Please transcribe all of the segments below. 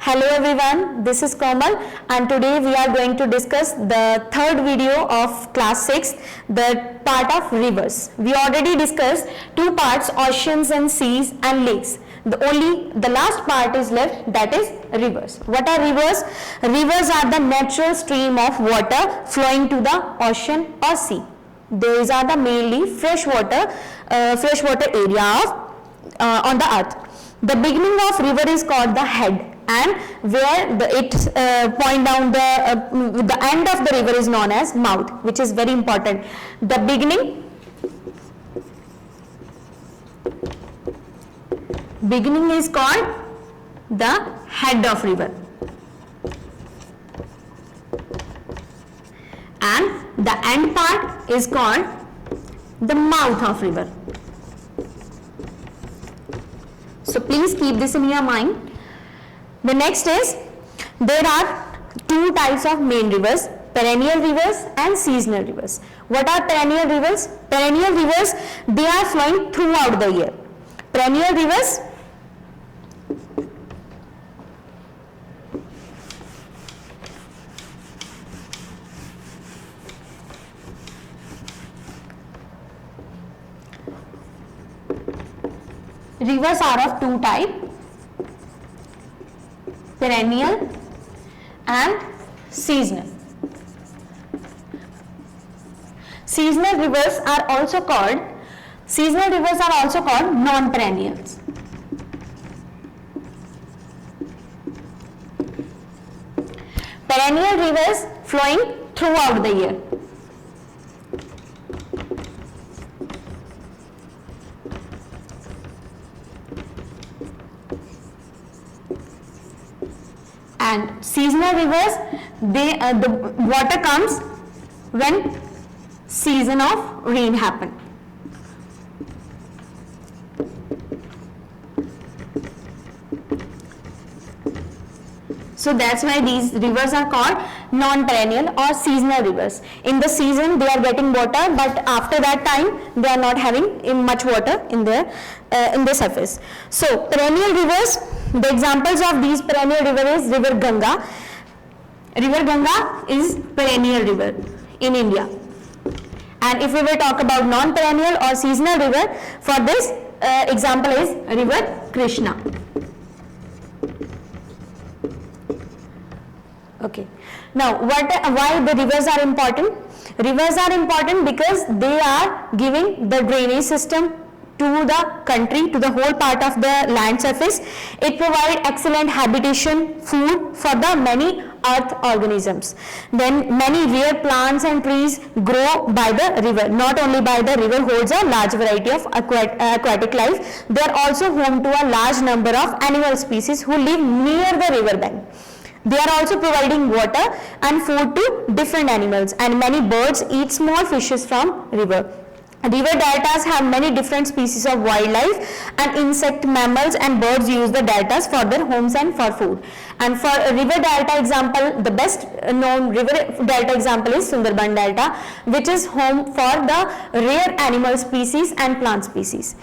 Hello everyone, this is Komal and today we are going to discuss the third video of class 6, the part of rivers. We already discussed two parts, oceans and seas and lakes. The last part is left, that is rivers. What are rivers? Rivers are the natural stream of water flowing to the ocean or sea. These are the mainly freshwater area on the earth. The beginning of river is called the head, and where it point down the end of the river is known as mouth, which is very important. The beginning is called the head of river, and the end part is called the mouth of river. So please keep this in your mind. The next is, there are two types of main rivers, perennial rivers and seasonal rivers. What are perennial rivers? Perennial rivers, they are flowing throughout the year. Perennial rivers, rivers are of two types, perennial and seasonal. Seasonal rivers are also called non-perennials. Perennial rivers flowing throughout the year. And seasonal rivers, the water comes when season of rain happen. So that's why these rivers are called non-perennial or seasonal rivers. In the season they are getting water, but after that time they are not having much water in the surface. So perennial rivers, the examples of these perennial rivers is river Ganga. River Ganga is perennial river in India. And if we will talk about non-perennial or seasonal river, for this example is river Krishna. Okay. Now, why the rivers are important? Rivers are important because they are giving the drainage system to the country, to the whole part of the land surface. It provides excellent habitation, food for the many earth organisms. Then many rare plants and trees grow by the river. Not only by the river holds a large variety of aquatic life, they are also home to a large number of animal species who live near the river bank. They are also providing water and food to different animals, and many birds eat small fishes from river. River deltas have many different species of wildlife, and insect, mammals and birds use the deltas for their homes and for food. And for a river delta example, the best known river delta example is Sundarban Delta, which is home for the rare animal species and plant species.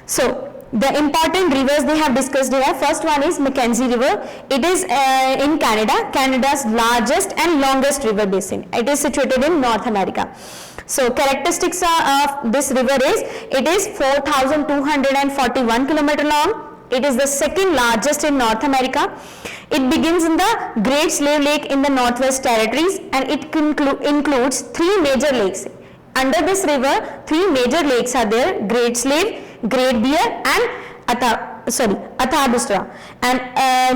So the important rivers they have discussed here. First one is Mackenzie River. It is in Canada, Canada's largest and longest river basin. It is situated in North America. So characteristics of this river is, it is 4,241 km long. It is the second largest in North America. It begins in the Great Slave Lake in the Northwest Territories, and it includes three major lakes. Under this river, three major lakes are there: Great Slave, Great Bear and Athabasca, and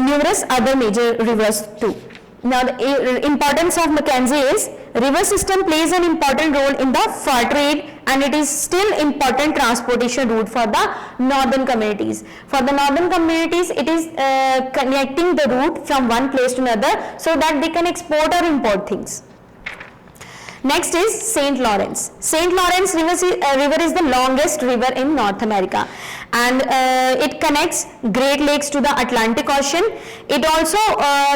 numerous other major rivers too. Now the importance of Mackenzie is, river system plays an important role in the fur trade, and it is still important transportation route for the northern communities. For the northern communities, it is connecting the route from one place to another so that they can export or import things. Next is St. Lawrence. St. Lawrence river is the longest river in North America, and it connects Great Lakes to the Atlantic Ocean. It also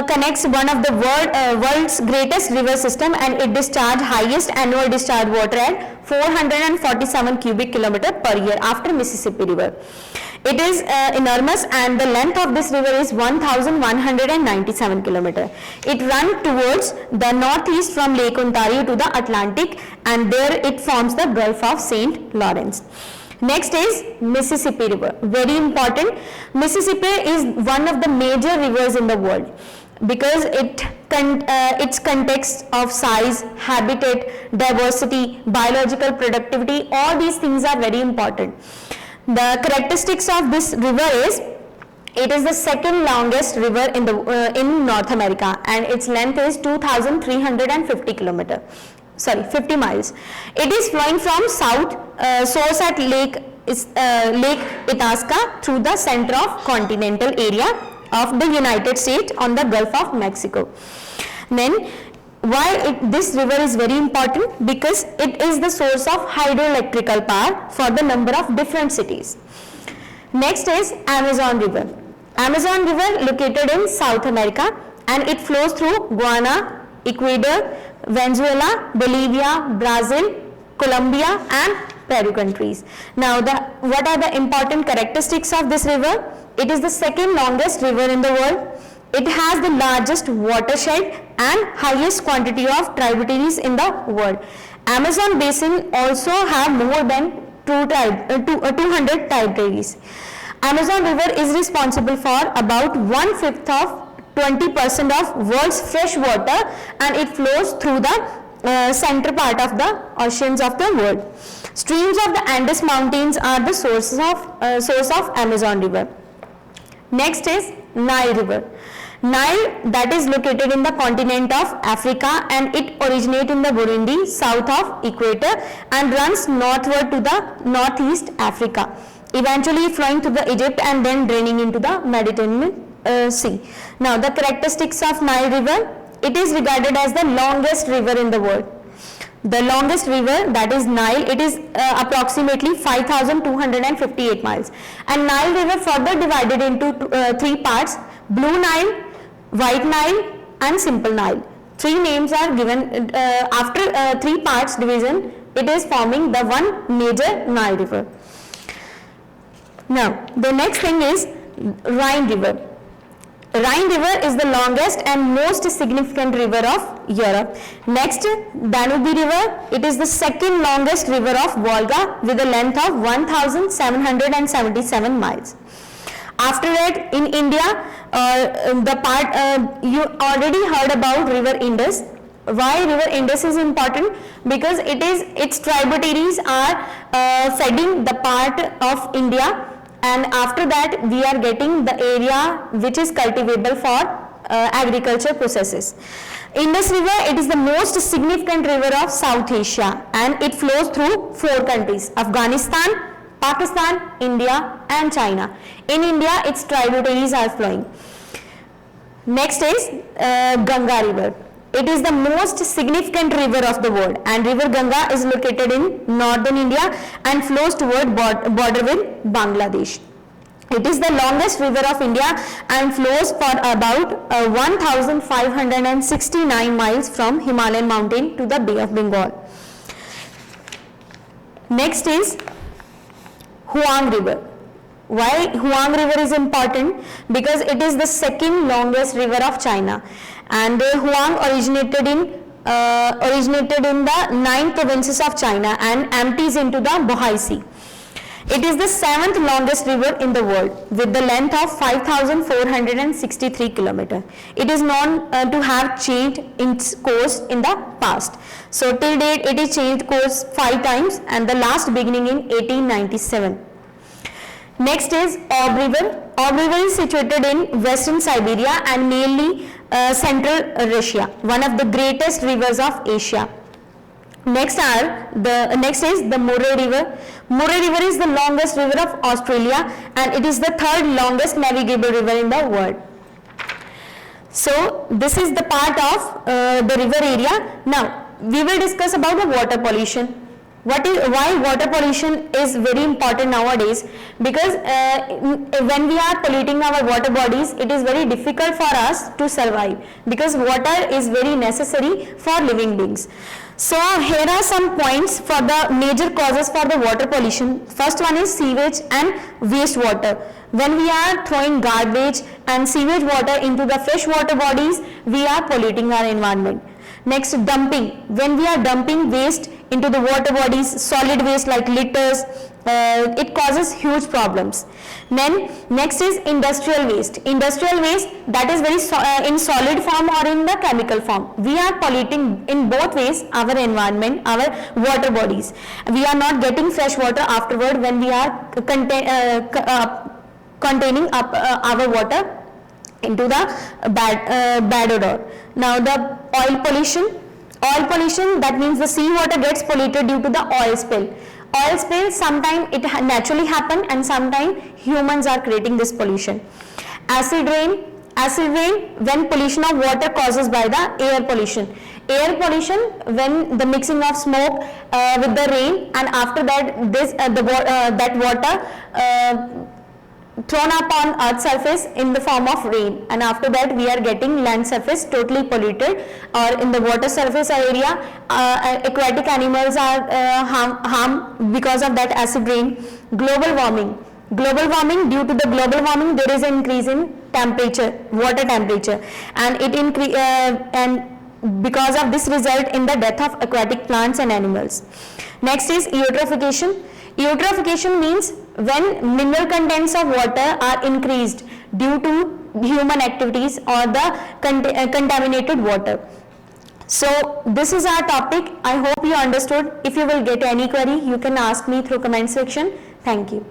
connects one of the world's greatest river system, and it discharges highest annual discharge water at 447 cubic kilometer per year after Mississippi River. It is enormous, and the length of this river is 1197 kilometers. It runs towards the northeast from Lake Ontario to the Atlantic, and there it forms the Gulf of St. Lawrence. Next is Mississippi River, very important. Mississippi is one of the major rivers in the world because its context of size, habitat, diversity, biological productivity, all these things are very important. The characteristics of this river is, it is the second longest river in North America, and its length is 2,350 kilometers. 50 miles. It is flowing from south, source at Lake Itasca through the center of continental area of the United States on the Gulf of Mexico. Then why this river is very important? Because it is the source of hydroelectrical power for the number of different cities. Next is Amazon River. Amazon River located in South America, and it flows through Guyana, Ecuador, Venezuela, Bolivia, Brazil, Colombia and Peru countries. Now what are the important characteristics of this river? It is the second longest river in the world. It has the largest watershed and highest quantity of tributaries in the world. Amazon basin also have more than 200 tributaries. Amazon River is responsible for about 1/5 of 20% of world's fresh water, and it flows through the center part of the oceans of the world. Streams of the Andes mountains are the source of Amazon River. Next is Nile River. Nile, that is located in the continent of Africa, and it originates in the Burundi, south of equator, and runs northward to the northeast Africa, eventually flowing to the Egypt and then draining into the Mediterranean Sea. Now the characteristics of Nile River, it is regarded as the longest river in the world. The longest river, that is Nile, it is approximately 5,258 miles, and Nile River further divided into three parts: Blue Nile, White Nile and Simple Nile. Three names are given after three parts division. It is forming the one major Nile River. Now the next thing is Rhine River. Rhine River is the longest and most significant river of Europe. Next, Danube River. It is the second longest river of Volga with a length of 1,777 miles. After that, in India, you already heard about River Indus. Why River Indus is important? Because its tributaries are feeding the part of India, and after that we are getting the area which is cultivable for agriculture processes. Indus River, it is the most significant river of South Asia, and it flows through four countries: Afghanistan, Pakistan, India and China. In India, its tributaries are flowing. Next is Ganga River. It is the most significant river of the world, and River Ganga is located in northern India and flows toward border with Bangladesh. It is the longest river of India and flows for about 1,569 miles from Himalayan mountain to the Bay of Bengal. Next is Huang River. Why Huang River is important? Because it is the second longest river of China, and Huang originated in the 9 provinces of China and empties into the Bohai Sea. It is the 7th longest river in the world with the length of 5,463 kilometers. It is known to have changed its course in the past. So till date it is changed course 5 times, and the last beginning in 1897. Next is Ob River. Ob River is situated in western Siberia and mainly central Russia, one of the greatest rivers of Asia. Next is the Murray River. Murray River is the longest river of Australia, and it is the 3rd longest navigable river in the world. So this is the part of the river area. Now we will discuss about the water pollution. Why water pollution is very important nowadays? Because when we are polluting our water bodies, it is very difficult for us to survive, because water is very necessary for living beings. So here are some points for the major causes for the water pollution. First one is sewage and wastewater. When we are throwing garbage and sewage water into the fresh water bodies, we are polluting our environment. Next, dumping. When we are dumping waste into the water bodies, solid waste like litters, it causes huge problems. Then next is industrial waste. Industrial waste, that is very in solid form or in the chemical form. We are polluting in both ways our environment, our water bodies. We are not getting fresh water afterward when we are containing up our water into the bad odor. Now the oil pollution. Oil pollution, that means the seawater gets polluted due to the oil spill. Oil spill, sometimes it naturally happen and sometimes humans are creating this pollution. Acid rain. Acid rain, when pollution of water causes by the air pollution. Air pollution, when the mixing of smoke with the rain, and after that that water thrown up on earth's surface in the form of rain, and after that we are getting land surface totally polluted, or in the water surface area aquatic animals are harmed because of that acid rain. Global warming. Global warming, due to the global warming there is an increase in temperature, water temperature, and and because of this result in the death of aquatic plants and animals. Next is eutrophication. Eutrophication means when mineral contents of water are increased due to human activities or the contaminated water. So this is our topic. I hope you understood. If you will get any query, you can ask me through comment section. Thank you.